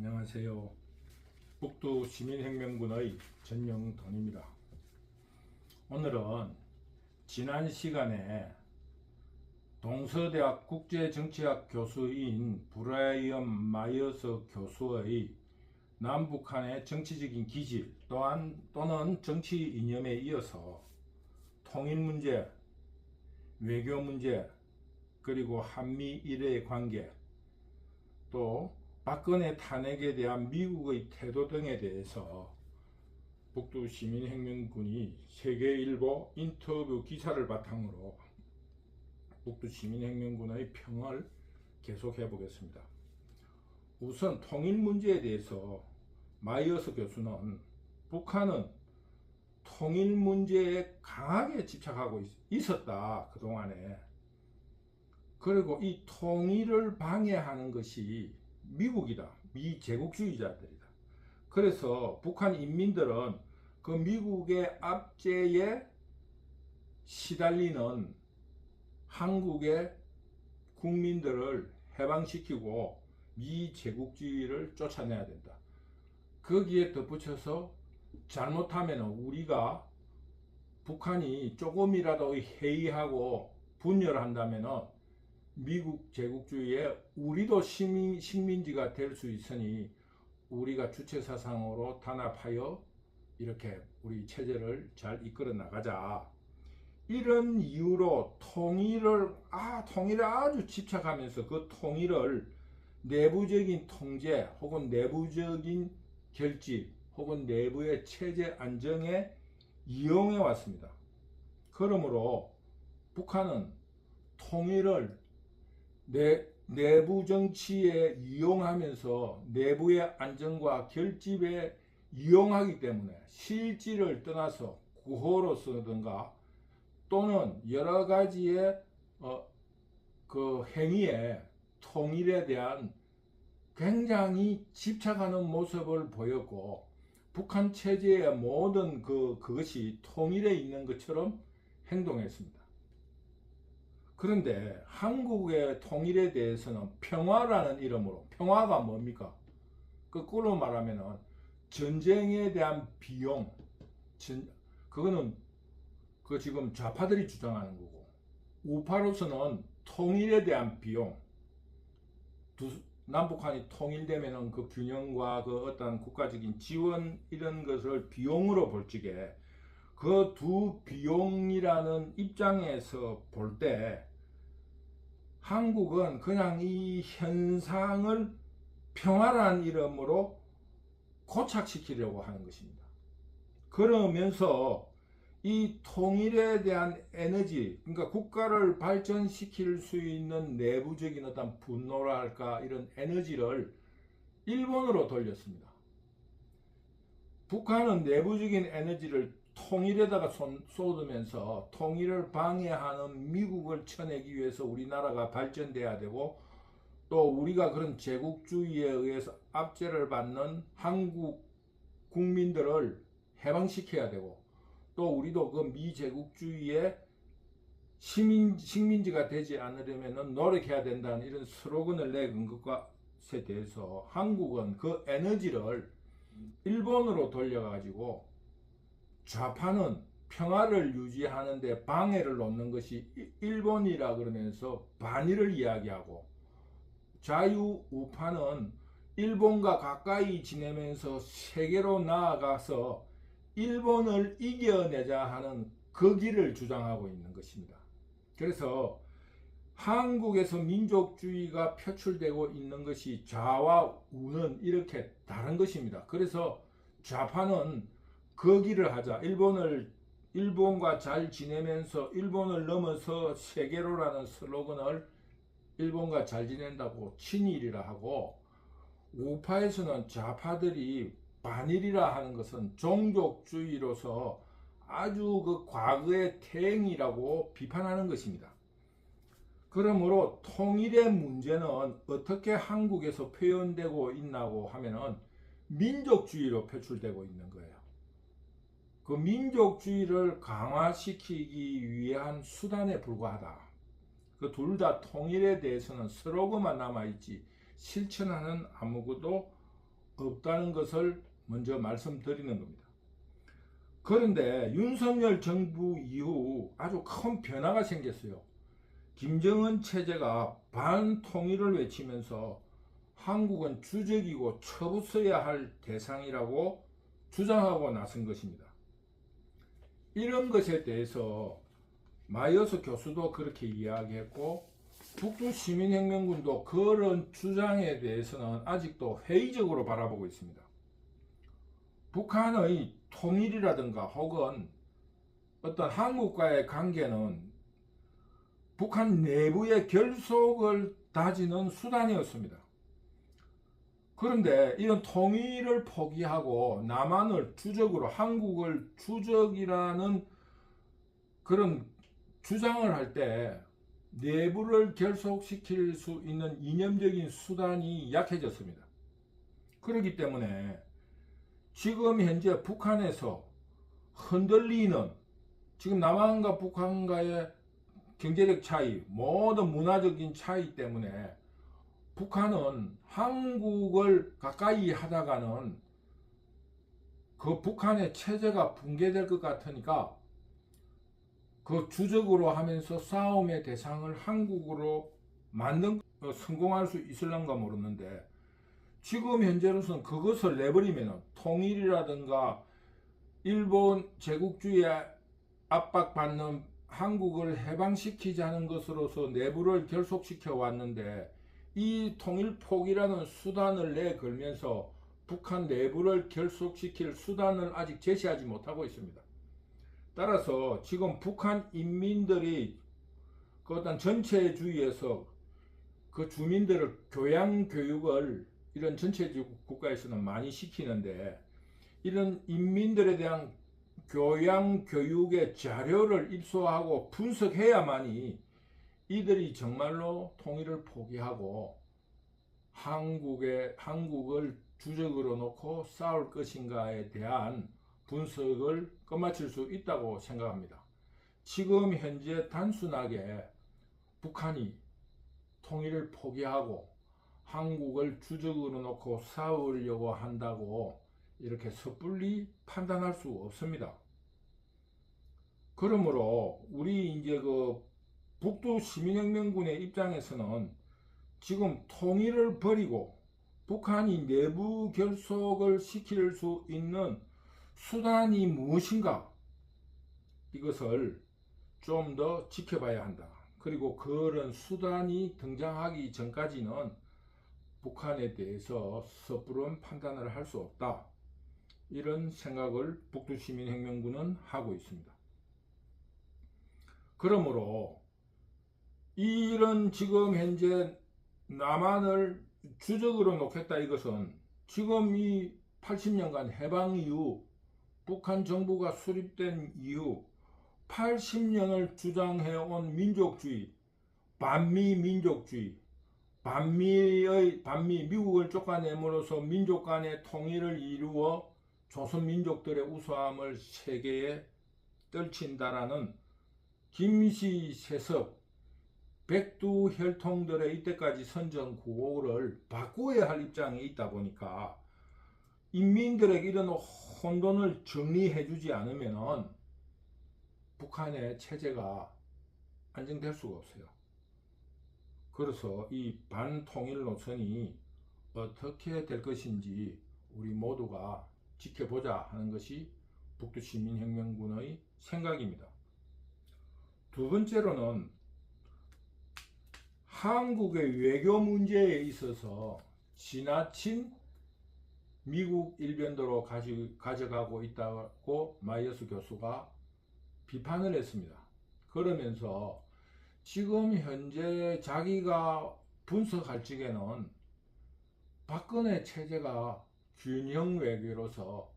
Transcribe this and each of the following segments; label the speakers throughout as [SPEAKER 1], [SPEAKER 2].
[SPEAKER 1] 안녕하세요. 북두 시민혁명군의 전영돈입니다. 오늘은 지난 시간에 동서대학 국제정치학 교수인 브라이언 마이어스 교수의 남북한의 정치적인 기질 또는 정치 이념에 이어서 통일 문제, 외교 문제, 그리고 한미일의 관계, 또 박근혜 탄핵에 대한 미국의 태도 등에 대해서 북두 시민혁명군이 세계일보 인터뷰 기사를 바탕으로 북두 시민혁명군의 평을 계속해 보겠습니다. 우선 통일 문제에 대해서 마이어스 교수는 북한은 통일 문제에 강하게 집착하고 있었다, 그동안에. 그리고 이 통일을 방해하는 것이 미국이다, 미제국주의자들이다. 그래서 북한 인민들은 그 미국의 압제에 시달리는 한국의 국민들을 해방시키고 미제국주의를 쫓아내야 된다. 거기에 덧붙여서 잘못하면 우리가 북한이 조금이라도 해이하고 분열한다면 미국 제국주의에 우리도 식민지가 될 수 있으니 우리가 주체사상으로 단합하여 이렇게 우리 체제를 잘 이끌어 나가자. 이런 이유로 통일에 아주 집착하면서 그 통일을 내부적인 통제 혹은 내부적인 결집 혹은 내부의 체제 안정에 이용해 왔습니다. 그러므로 북한은 통일을 내부 정치에 이용하면서 내부의 안정과 결집에 이용하기 때문에 실질을 떠나서 구호로서든가 또는 여러 가지의 그 행위에 통일에 대한 굉장히 집착하는 모습을 보였고, 북한 체제의 모든 그것이 통일에 있는 것처럼 행동했습니다. 그런데 한국의 통일에 대해서는 평화라는 이름으로, 평화가 뭡니까? 거꾸로 말하면은 전쟁에 대한 비용, 그거는 지금 좌파들이 주장하는 거고, 우파로서는 통일에 대한 비용, 남북한이 통일되면은 그 균형과 그 어떤 국가적인 지원 이런 것을 비용으로 볼 적에 그 두 비용이라는 입장에서 볼 때 한국은 그냥 이 현상을 평화라는 이름으로 고착시키려고 하는 것입니다. 그러면서 이 통일에 대한 에너지, 그러니까 국가를 발전시킬 수 있는 내부적인 어떤 분노랄까 이런 에너지를 일본으로 돌렸습니다. 북한은 내부적인 에너지를 통일에다가 쏟으면서 통일을 방해하는 미국을 쳐내기 위해서 우리나라가 발전돼야 되고, 또 우리가 그런 제국주의에 의해서 압제를 받는 한국 국민들을 해방시켜야 되고, 또 우리도 그 미제국주의의 식민지가 되지 않으려면 노력해야 된다는 이런 슬로건을 내건 것에 대해서 한국은 그 에너지를 일본으로 돌려가지고 좌파는 평화를 유지하는데 방해를 놓는 것이 일본이라 그러면서 반일을 이야기하고, 자유우파는 일본과 가까이 지내면서 세계로 나아가서 일본을 이겨내자 하는 그 길을 주장하고 있는 것입니다. 그래서 한국에서 민족주의가 표출되고 있는 것이 좌와 우는 이렇게 다른 것입니다. 그래서 좌파는 그 길을 하자, 일본과 잘 지내면서 일본을 넘어서 세계로라는 슬로건을 일본과 잘 지낸다고 친일이라 하고, 우파에서는 좌파들이 반일이라 하는 것은 종족주의로서 아주 그 과거의 태행이라고 비판하는 것입니다. 그러므로 통일의 문제는 어떻게 한국에서 표현되고 있나고 하면은 민족주의로 표출되고 있는 거예요. 그 민족주의를 강화시키기 위한 수단에 불과하다. 그 둘 다 통일에 대해서는 슬로건만 남아있지 실천하는 아무것도 없다는 것을 먼저 말씀드리는 겁니다. 그런데 윤석열 정부 이후 아주 큰 변화가 생겼어요. 김정은 체제가 반통일을 외치면서 한국은 주적이고 처부숴야 할 대상이라고 주장하고 나선 것입니다. 이런 것에 대해서 마이어스 교수도 그렇게 이야기했고, 북두시민혁명군도 그런 주장에 대해서는 아직도 회의적으로 바라보고 있습니다. 북한의 통일이라든가 혹은 어떤 한국과의 관계는 북한 내부의 결속을 다지는 수단이었습니다. 그런데 이런 통일을 포기하고 남한을 주적으로, 한국을 주적이라는 그런 주장을 할 때 내부를 결속시킬 수 있는 이념적인 수단이 약해졌습니다. 그렇기 때문에 지금 현재 북한에서 흔들리는, 지금 남한과 북한과의 경제력 차이, 모든 문화적인 차이 때문에 북한은 한국을 가까이 하다가는 그 북한의 체제가 붕괴될 것 같으니까 그 주적으로 하면서 싸움의 대상을 한국으로 만든 성공할 수 있을런가 모르는데, 지금 현재로서는 그것을 내버리면 통일이라든가 일본 제국주의에 압박받는 한국을 해방시키자는 것으로서 내부를 결속시켜 왔는데, 이 통일포기라는 수단을 내걸면서 북한 내부를 결속시킬 수단을 아직 제시하지 못하고 있습니다. 따라서 지금 북한 인민들이 그 어떤 전체주의에서 그 주민들을 교양교육을 이런 전체주의 국가에서는 많이 시키는데, 이런 인민들에 대한 교양교육의 자료를 입수하고 분석해야만이 이들이 정말로 통일을 포기하고 한국을 주적으로 놓고 싸울 것인가에 대한 분석을 끝마칠 수 있다고 생각합니다. 지금 현재 단순하게 북한이 통일을 포기하고 한국을 주적으로 놓고 싸우려고 한다고 이렇게 섣불리 판단할 수 없습니다. 그러므로 우리 이제 그 북두 시민혁명군의 입장에서는 지금 통일을 버리고 북한이 내부 결속을 시킬 수 있는 수단이 무엇인가, 이것을 좀 더 지켜봐야 한다. 그리고 그런 수단이 등장하기 전까지는 북한에 대해서 섣부른 판단을 할 수 없다. 이런 생각을 북두시민혁명군은 하고 있습니다. 그러므로 이런 지금 현재 남한을 주적으로 놓겠다, 이것은 지금 이 80년간 해방 이후, 북한 정부가 수립된 이후 80년을 주장해온 민족주의, 반미민족주의, 미국을 쫓아내므로써 민족 간의 통일을 이루어 조선민족들의 우수함을 세계에 떨친다라는 김시세습, 백두혈통들의 이때까지 선전 구호를 바꾸어야 할 입장에 있다 보니까 인민들에게 이런 혼돈을 정리해주지 않으면 북한의 체제가 안정될 수가 없어요. 그래서 이 반통일 노선이 어떻게 될 것인지 우리 모두가 지켜보자 하는 것이 북두시민혁명군의 생각입니다. 두 번째로는 한국의 외교 문제에 있어서 지나친 미국 일변도로 가져가고 있다고 마이어스 교수가 비판을 했습니다. 그러면서 지금 현재 자기가 분석할 적에는 박근혜 체제가 균형 외교로서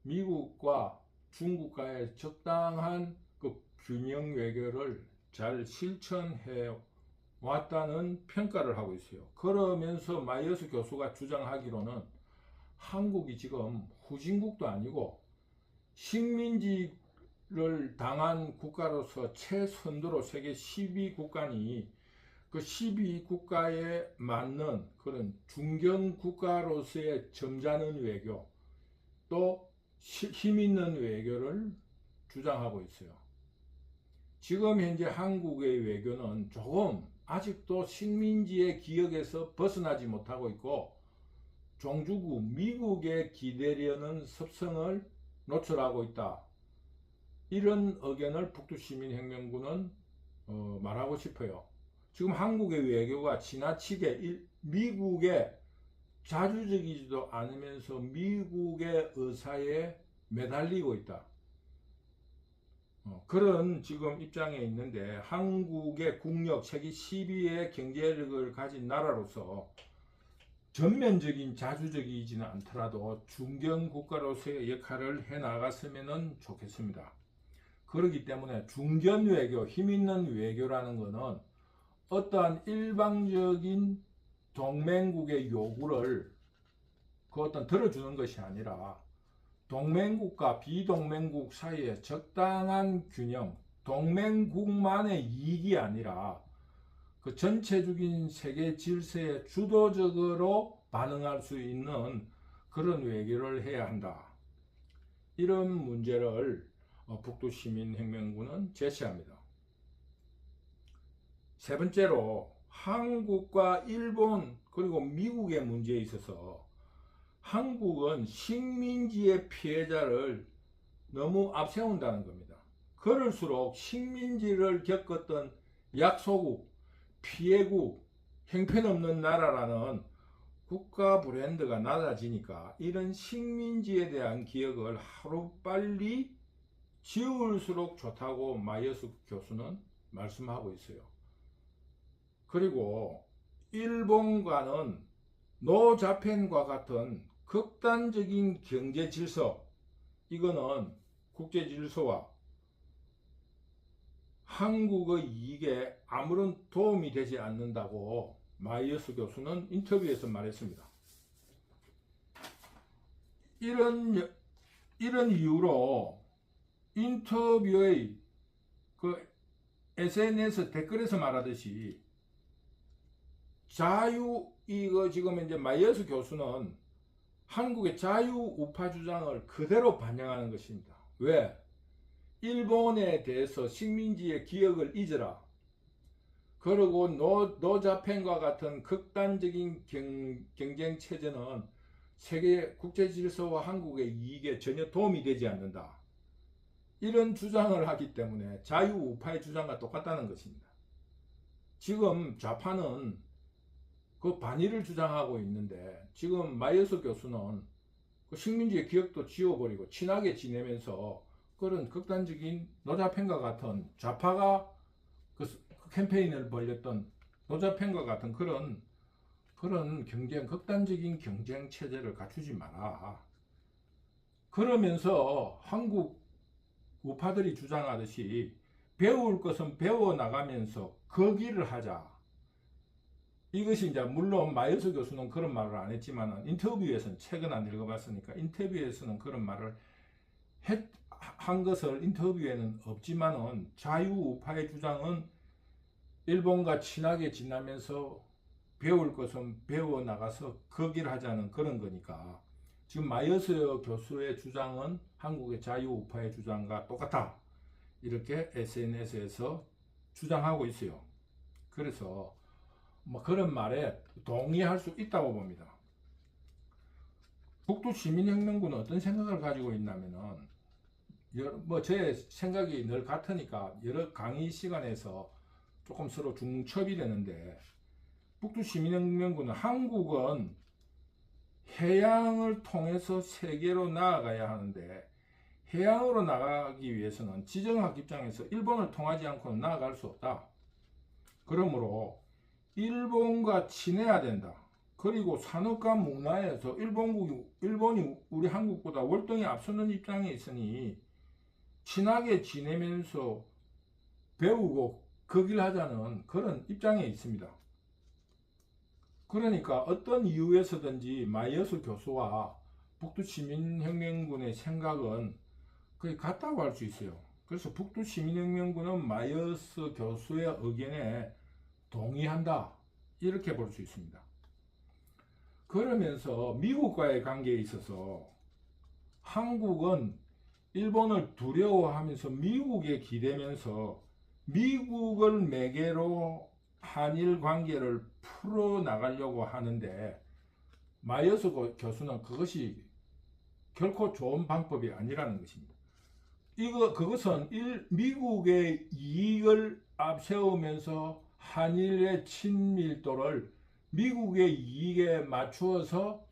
[SPEAKER 1] 미국과 중국과의 적당한 그 균형 외교를 잘 실천해 왔다는 평가를 하고 있어요. 그러면서 마이어스 교수가 주장하기로는 한국이 지금 후진국도 아니고 식민지를 당한 국가로서 최선두로 세계 12국간이 그 12국가에 맞는 그런 중견 국가로서의 점잖은 외교, 또 힘있는 외교를 주장하고 있어요. 지금 현재 한국의 외교는 조금 아직도 식민지의 기억에서 벗어나지 못하고 있고, 종주국 미국에 기대려는 습성을 노출하고 있다. 이런 의견을 북두시민혁명군은 말하고 싶어요. 지금 한국의 외교가 지나치게 미국에 자주적이지도 않으면서 미국의 의사에 매달리고 있다. 그런 지금 입장에 있는데, 한국의 국력 세계 10위의 경제력을 가진 나라로서 전면적인 자주적이지는 않더라도 중견 국가로서의 역할을 해 나갔으면 좋겠습니다. 그렇기 때문에 중견 외교, 힘있는 외교라는 것은 어떠한 일방적인 동맹국의 요구를 그 어떤 들어주는 것이 아니라 동맹국과 비동맹국 사이에 적당한 균형, 동맹국만의 이익이 아니라 그 전체적인 세계 질서에 주도적으로 반응할 수 있는 그런 외교를 해야 한다. 이런 문제를 북두시민혁명군은 제시합니다. 세 번째로, 한국과 일본 그리고 미국의 문제에 있어서 한국은 식민지의 피해자를 너무 앞세운다는 겁니다. 그럴수록 식민지를 겪었던 약소국, 피해국, 형편없는 나라라는 국가 브랜드가 낮아지니까 이런 식민지에 대한 기억을 하루빨리 지울수록 좋다고 마이어스 교수는 말씀하고 있어요. 그리고 일본과는 노자펜과 같은 극단적인 경제 질서, 이거는 국제 질서와 한국의 이익에 아무런 도움이 되지 않는다고 마이어스 교수는 인터뷰에서 말했습니다. 이런 이유로 인터뷰의 그 SNS 댓글에서 말하듯이 이거 지금 이제 마이어스 교수는 한국의 자유우파 주장을 그대로 반영하는 것입니다. 왜? 일본에 대해서 식민지의 기억을 잊어라. 그리고 노자펜과 같은 극단적인 경쟁 체제는 세계 국제 질서와 한국의 이익에 전혀 도움이 되지 않는다. 이런 주장을 하기 때문에 자유우파의 주장과 똑같다는 것입니다. 지금 좌파는 그 반의를 주장하고 있는데, 지금 마이어스 교수는 그 식민지의 기억도 지워버리고 친하게 지내면서 그런 극단적인 노자펜과 같은 좌파가 그 캠페인을 벌였던 노자펜과 같은 그런 극단적인 경쟁 체제를 갖추지 마라. 그러면서 한국 우파들이 주장하듯이 배울 것은 배워 나가면서 그 길을 하자. 이것이 이제 물론 마이어스 교수는 그런 말을 안 했지만 인터뷰에서는, 책은 안 읽어봤으니까 인터뷰에서는 그런 말을 한 것을 인터뷰에는 없지만은, 자유우파의 주장은 일본과 친하게 지내면서 배울 것은 배워 나가서 그 길 하자는 그런 거니까, 지금 마이어스 교수의 주장은 한국의 자유우파의 주장과 똑같다, 이렇게 SNS에서 주장하고 있어요. 그래서 뭐 그런 말에 동의할 수 있다고 봅니다. 북두시민혁명군은 어떤 생각을 가지고 있냐면은, 뭐 제 생각이 늘 같으니까 여러 강의 시간에서 조금 서로 중첩이 되는데, 북두시민혁명군은 한국은 해양을 통해서 세계로 나아가야 하는데, 해양으로 나가기 위해서는 지정학 입장에서 일본을 통하지 않고는 나아갈 수 없다. 그러므로 일본과 친해야 된다. 그리고 산업과 문화에서 일본이 우리 한국보다 월등히 앞서는 입장에 있으니 친하게 지내면서 배우고 그 길 하자는 그런 입장에 있습니다. 그러니까 어떤 이유에서든지 마이어스 교수와 북두시민혁명군의 생각은 거의 같다고 할 수 있어요. 그래서 북두시민혁명군은 마이어스 교수의 의견에 동의한다. 이렇게 볼 수 있습니다. 그러면서 미국과의 관계에 있어서 한국은 일본을 두려워하면서 미국에 기대면서 미국을 매개로 한일 관계를 풀어나가려고 하는데 마이어스 교수는 그것이 결코 좋은 방법이 아니라는 것입니다. 그것은 미국의 이익을 앞세우면서 한일의 친밀도를 미국의 이익에 맞추어서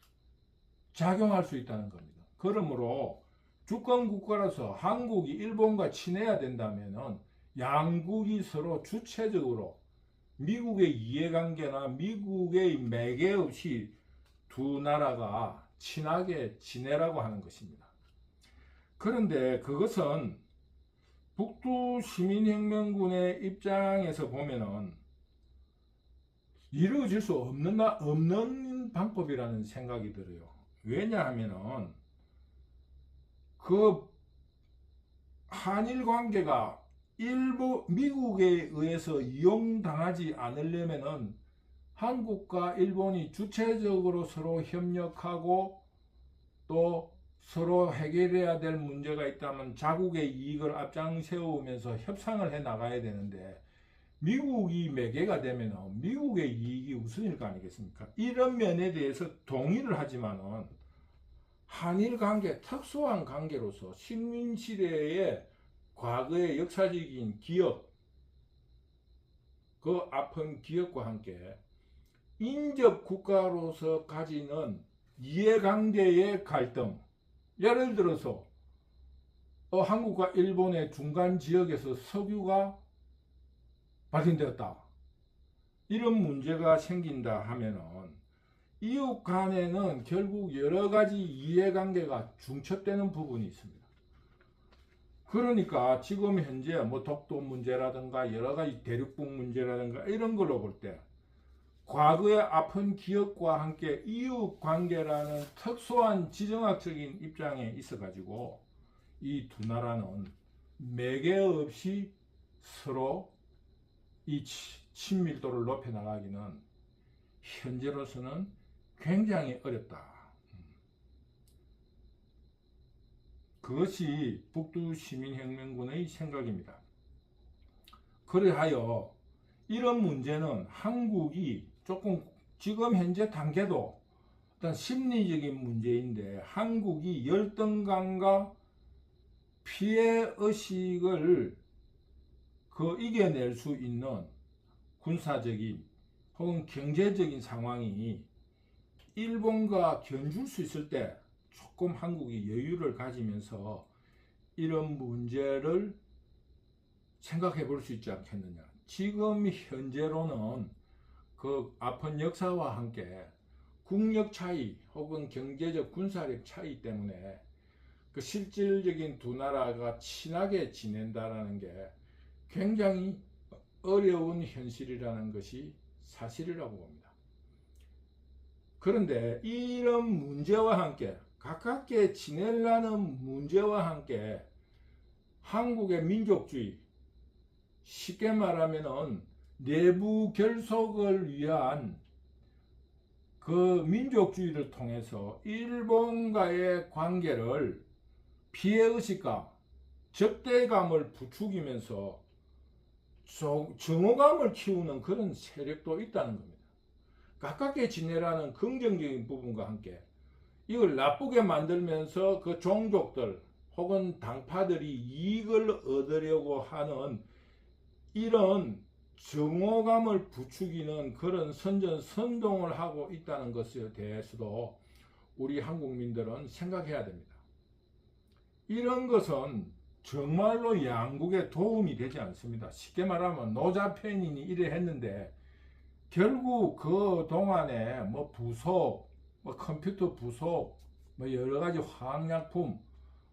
[SPEAKER 1] 작용할 수 있다는 겁니다. 그러므로 주권 국가로서 한국이 일본과 친해야 된다면 양국이 서로 주체적으로 미국의 이해관계나 미국의 매개 없이 두 나라가 친하게 지내라고 하는 것입니다. 그런데 그것은 북두 시민혁명군의 입장에서 보면은 이루어질 수 없는 방법이라는 생각이 들어요. 왜냐하면은 그 한일 관계가 미국에 의해서 이용당하지 않으려면은 한국과 일본이 주체적으로 서로 협력하고 또 서로 해결해야 될 문제가 있다면 자국의 이익을 앞장 세우면서 협상을 해 나가야 되는데 미국이 매개가 되면 미국의 이익이 우선일 거 아니겠습니까? 이런 면에 대해서 동의를 하지만은 한일 관계, 특수한 관계로서 식민시대의 과거의 역사적인 기억, 그 아픈 기억과 함께 인접 국가로서 가지는 이해관계의 갈등, 예를 들어서 한국과 일본의 중간 지역에서 석유가 발견되었다. 이런 문제가 생긴다 하면은 이웃 간에는 결국 여러 가지 이해관계가 중첩되는 부분이 있습니다. 그러니까 지금 현재 뭐 독도 문제라든가 여러 가지 대륙붕 문제라든가 이런 걸로 볼 때 과거의 아픈 기억과 함께 이웃 관계라는 특수한 지정학적인 입장에 있어 가지고 이 두 나라는 매개 없이 서로 이 친밀도를 높여 나가기는 현재로서는 굉장히 어렵다. 그것이 북두 시민혁명군의 생각입니다. 그리하여 이런 문제는 한국이 조금 지금 현재 단계도 일단 심리적인 문제인데 한국이 열등감과 피해 의식을 이겨낼 수 있는 군사적인 혹은 경제적인 상황이 일본과 견줄 수 있을 때 조금 한국이 여유를 가지면서 이런 문제를 생각해 볼 수 있지 않겠느냐. 지금 현재로는 그 아픈 역사와 함께 국력 차이 혹은 경제적 군사력 차이 때문에 그 실질적인 두 나라가 친하게 지낸다라는 게 굉장히 어려운 현실이라는 것이 사실이라고 봅니다. 그런데 이런 문제와 함께 가깝게 지내려는 문제와 함께 한국의 민족주의, 쉽게 말하면은 내부 결속을 위한 그 민족주의를 통해서 일본과의 관계를 피해의식과 적대감을 부추기면서 정오감을 키우는 그런 세력도 있다는 겁니다. 가깝게 지내라는 긍정적인 부분과 함께 이걸 나쁘게 만들면서 그 종족들 혹은 당파들이 이익을 얻으려고 하는 이런 정오감을 부추기는 그런 선전선동을 하고 있다는 것에 대해서도 우리 한국민들은 생각해야 됩니다. 이런 것은 정말로 양국에 도움이 되지 않습니다. 쉽게 말하면 노자편인이 이래 했는데 결국 그 동안에 뭐 부속, 뭐 컴퓨터 부속, 뭐 여러 가지 화학약품,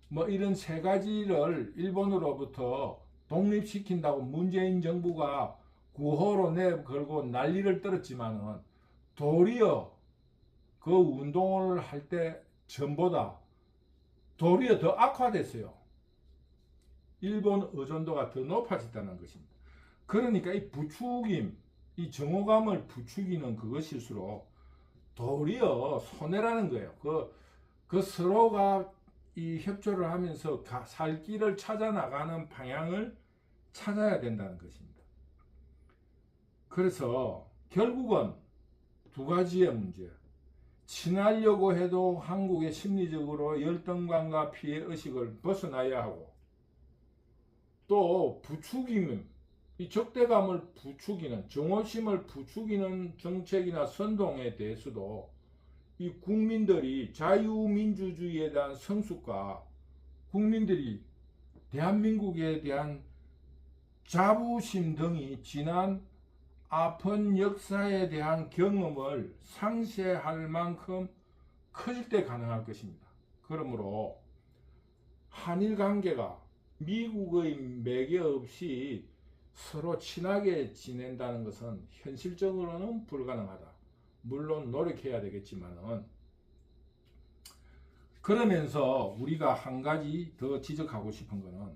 [SPEAKER 1] 뭐 이런 세 가지를 일본으로부터 독립시킨다고 문재인 정부가 구호로 내걸고 난리를 떨었지만은 도리어 그 운동을 할 때 전보다 도리어 더 악화됐어요. 일본 의존도가 더 높아졌다는 것입니다. 그러니까 이 부추김, 이 정오감을 부추기는 그것일수록 도리어 손해라는 거예요. 그 서로가 이 협조를 하면서 살 길을 찾아 나가는 방향을 찾아야 된다는 것입니다. 그래서 결국은 두 가지의 문제. 친하려고 해도 한국의 심리적으로 열등감과 피해 의식을 벗어나야 하고, 또 부추기는, 이 적대감을 부추기는, 정오심을 부추기는 정책이나 선동에 대해서도 이 국민들이 자유민주주의에 대한 성숙과 국민들이 대한민국에 대한 자부심 등이 지난 아픈 역사에 대한 경험을 상쇄할 만큼 커질 때 가능할 것입니다. 그러므로 한일 관계가 미국의 매개 없이 서로 친하게 지낸다는 것은 현실적으로는 불가능하다. 물론 노력해야 되겠지만은, 그러면서 우리가 한 가지 더 지적하고 싶은 것은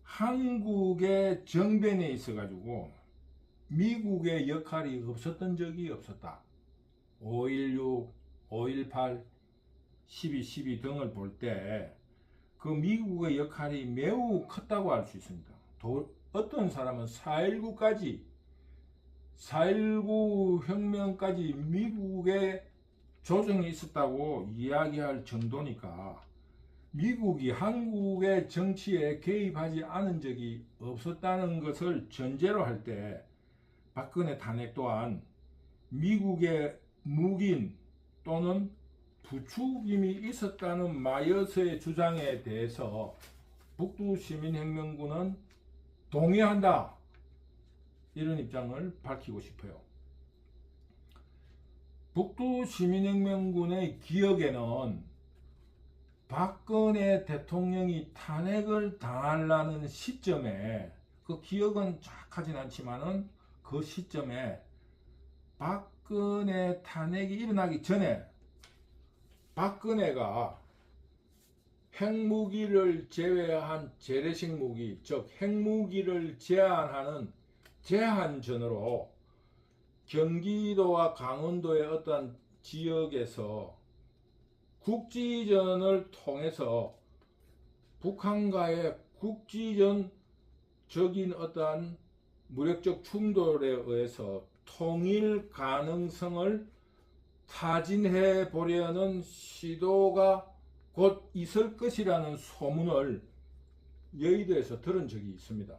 [SPEAKER 1] 한국의 정변에 있어 가지고 미국의 역할이 없었던 적이 없었다. 5.16, 5.18, 12.12 등을 볼 때 그 미국의 역할이 매우 컸다고 할 수 있습니다. 어떤 사람은 4.19 혁명까지 미국의 조정이 있었다고 이야기할 정도니까, 미국이 한국의 정치에 개입하지 않은 적이 없었다는 것을 전제로 할 때 박근혜 탄핵 또한 미국의 묵인 또는 부추김이 있었다는 마이어스의 주장에 대해서 북두시민혁명군은 동의한다, 이런 입장을 밝히고 싶어요. 북두시민혁명군의 기억에는 박근혜 대통령이 탄핵을 당하려는 시점에, 그 기억은 정확하진 않지만은 그 시점에 박근혜 탄핵이 일어나기 전에 박근혜가 핵무기를 제외한 재래식 무기, 즉 핵무기를 제한하는 제한전으로 경기도와 강원도의 어떤 지역에서 국지전을 통해서 북한과의 국지전적인 어떠한 무력적 충돌에 의해서 통일 가능성을 타진해 보려는 시도가 곧 있을 것이라는 소문을 여의도에서 들은 적이 있습니다.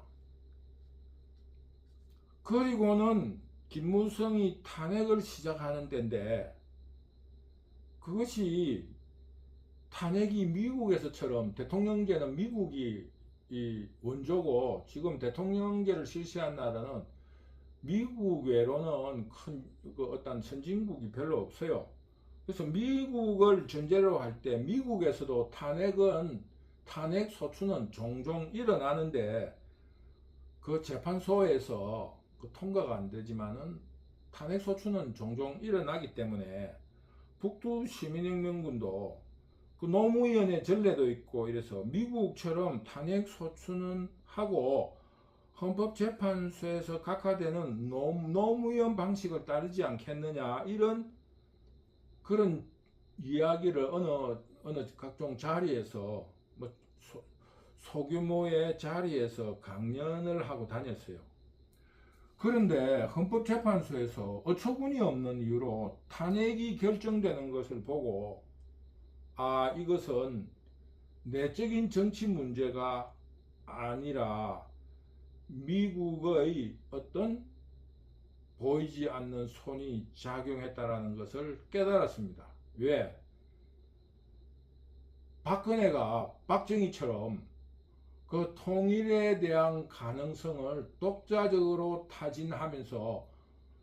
[SPEAKER 1] 그리고는 김무성이 탄핵을 시작하는 데인데, 그것이 탄핵이 미국에서처럼, 대통령제는 미국이 이 원조고 지금 대통령제를 실시한 나라는 미국 외로는 큰 어떤 선진국이 별로 없어요. 그래서 미국을 전제로 할 때 미국에서도 탄핵 소추는 종종 일어나는데, 그 재판소에서 통과가 안 되지만은 탄핵 소추는 종종 일어나기 때문에 북두시민혁명군도 그 노무현의 전례도 있고 이래서 미국처럼 탄핵 소추는 하고 헌법재판소에서 각하되는 노무현 방식을 따르지 않겠느냐, 이런 그런 이야기를 어느 각종 자리에서 소규모의 자리에서 강연을 하고 다녔어요. 그런데 헌법재판소에서 어처구니 없는 이유로 탄핵이 결정되는 것을 보고, 이것은 내적인 정치 문제가 아니라 미국의 어떤 보이지 않는 손이 작용했다라는 것을 깨달았습니다. 왜? 박근혜가 박정희처럼 그 통일에 대한 가능성을 독자적으로 타진하면서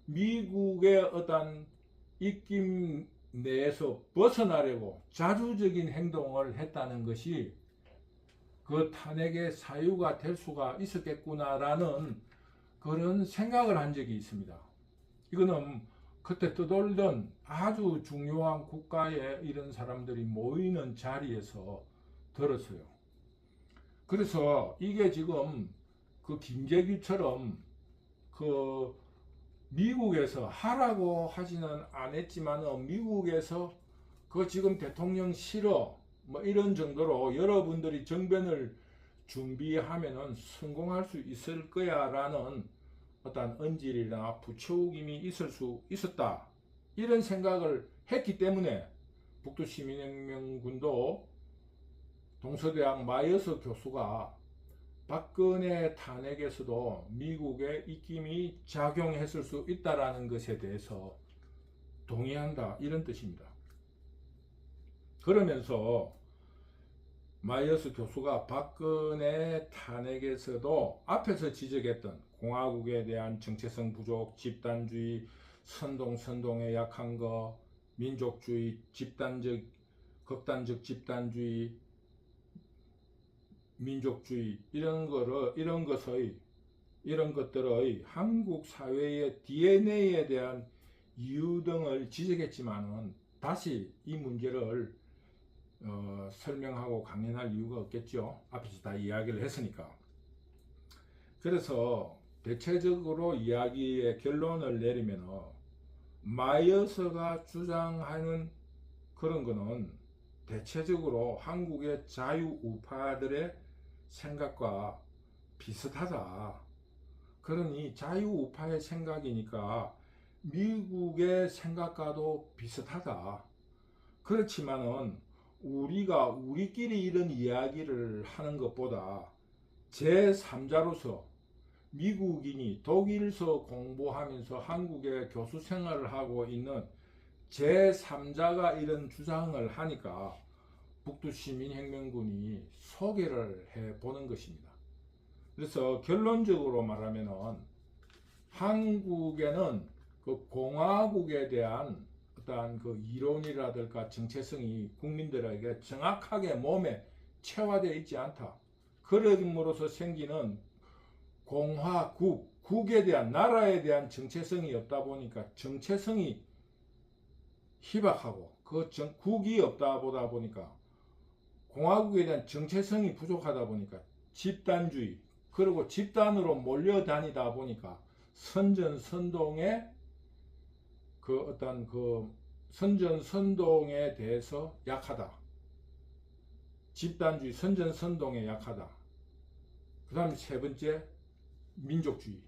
[SPEAKER 1] 미국의 어떤 입김 내에서 벗어나려고 자주적인 행동을 했다는 것이 그 탄핵의 사유가 될 수가 있었겠구나라는 그런 생각을 한 적이 있습니다. 이거는 그때 떠돌던 아주 중요한 국가에 이런 사람들이 모이는 자리에서 들었어요. 그래서 이게 지금 그 김재규처럼 그 미국에서 하라고 하지는 않았지만 미국에서 그 지금 대통령 싫어 뭐 이런 정도로 여러분들이 정변을 준비하면은 성공할 수 있을 거야 라는 어떤 언질이나 부추김이 있을 수 있었다 이런 생각을 했기 때문에 북두시민혁명군도 동서대학 마이어스 교수가 박근혜 탄핵에서도 미국의 입김이 작용했을 수 있다라는 것에 대해서 동의한다 이런 뜻입니다. 그러면서 마이어스 교수가 박근혜 탄핵에서도 앞에서 지적했던 공화국에 대한 정체성 부족, 집단주의, 선동에 약한 거, 민족주의, 극단적 집단주의, 민족주의 이런 것들의 한국 사회의 DNA에 대한 이유 등을 지적했지만은 다시 이 문제를 설명하고 강연할 이유가 없겠죠. 앞에서 다 이야기를 했으니까. 그래서 대체적으로 이야기의 결론을 내리면 마이어스가 주장하는 그런 거는 대체적으로 한국의 자유우파들의 생각과 비슷하다. 그러니 자유우파의 생각이니까 미국의 생각과도 비슷하다. 그렇지만은 우리가 우리끼리 이런 이야기를 하는 것보다 제3자로서 미국인이 독일서 공부하면서 한국에 교수 생활을 하고 있는 제3자가 이런 주장을 하니까 북두시민혁명군이 소개를 해보는 것입니다. 그래서 결론적으로 말하면은 한국에는 그 공화국에 대한 어떠한 그 이론이라든가 정체성이 국민들에게 정확하게 몸에 체화되어 있지 않다. 그러므로서 생기는 국에 대한 나라에 대한 정체성이 없다 보니까 정체성이 희박하고 국이 없다 보다 보니까 공화국에 대한 정체성이 부족하다 보니까 집단주의 그리고 집단으로 몰려다니다 보니까 선전선동의 선전선동에 대해서 약하다. 집단주의 선전선동에 약하다. 그 다음 세 번째 민족주의,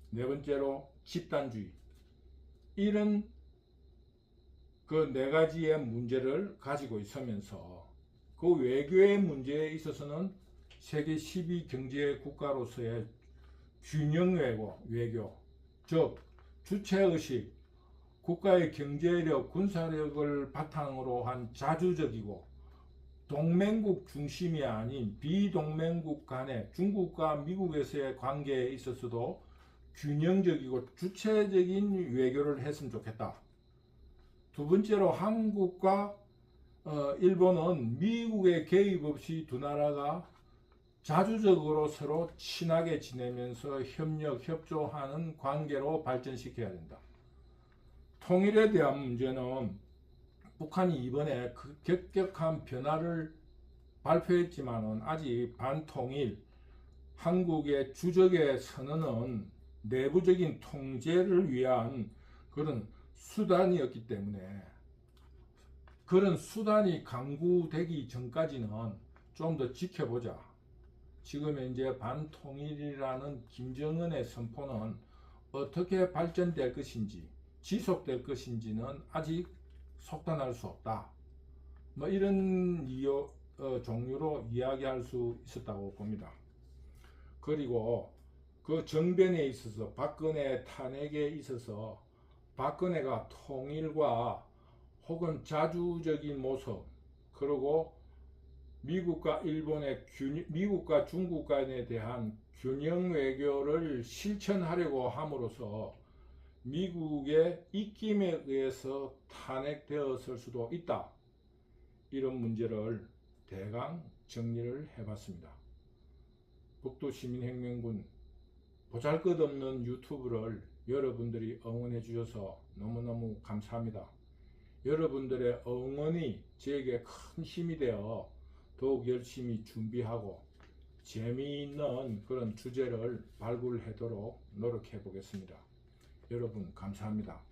[SPEAKER 1] 네 번째로 집단주의. 이런 그 네 가지의 문제를 가지고 있으면서 그 외교의 문제에 있어서는 세계 12 경제 국가로서의 균형 외교, 즉 주체의식, 국가의 경제력, 군사력을 바탕으로 한 자주적이고 동맹국 중심이 아닌 비동맹국 간의 중국과 미국에서의 관계에 있어서도 균형적이고 주체적인 외교를 했으면 좋겠다. 두 번째로 한국과 일본은 미국의 개입 없이 두 나라가 자주적으로 서로 친하게 지내면서 협력, 협조하는 관계로 발전시켜야 된다. 통일에 대한 문제는 북한이 이번에 그 격격한 변화를 발표했지만은 아직 반통일, 한국의 주적의 선언은 내부적인 통제를 위한 그런 수단이었기 때문에 그런 수단이 강구되기 전까지는 좀 더 지켜보자. 지금 이제 반통일이라는 김정은의 선포는 어떻게 발전될 것인지 지속될 것인지는 아직 속단할 수 없다. 뭐 이런 종류로 이야기할 수 있었다고 봅니다. 그리고 그 정변에 있어서 박근혜 탄핵에 있어서 박근혜가 통일과 혹은 자주적인 모습 그리고 미국과 중국 간에 대한 균형 외교를 실천하려고 함으로써 미국의 입김에 의해서 탄핵되었을 수도 있다. 이런 문제를 대강 정리를 해봤습니다. 북두시민혁명군 보잘것없는 유튜브를 여러분들이 응원해 주셔서 너무너무 감사합니다. 여러분들의 응원이 저에게 큰 힘이 되어 더욱 열심히 준비하고 재미있는 그런 주제를 발굴하도록 노력해 보겠습니다. 여러분 감사합니다.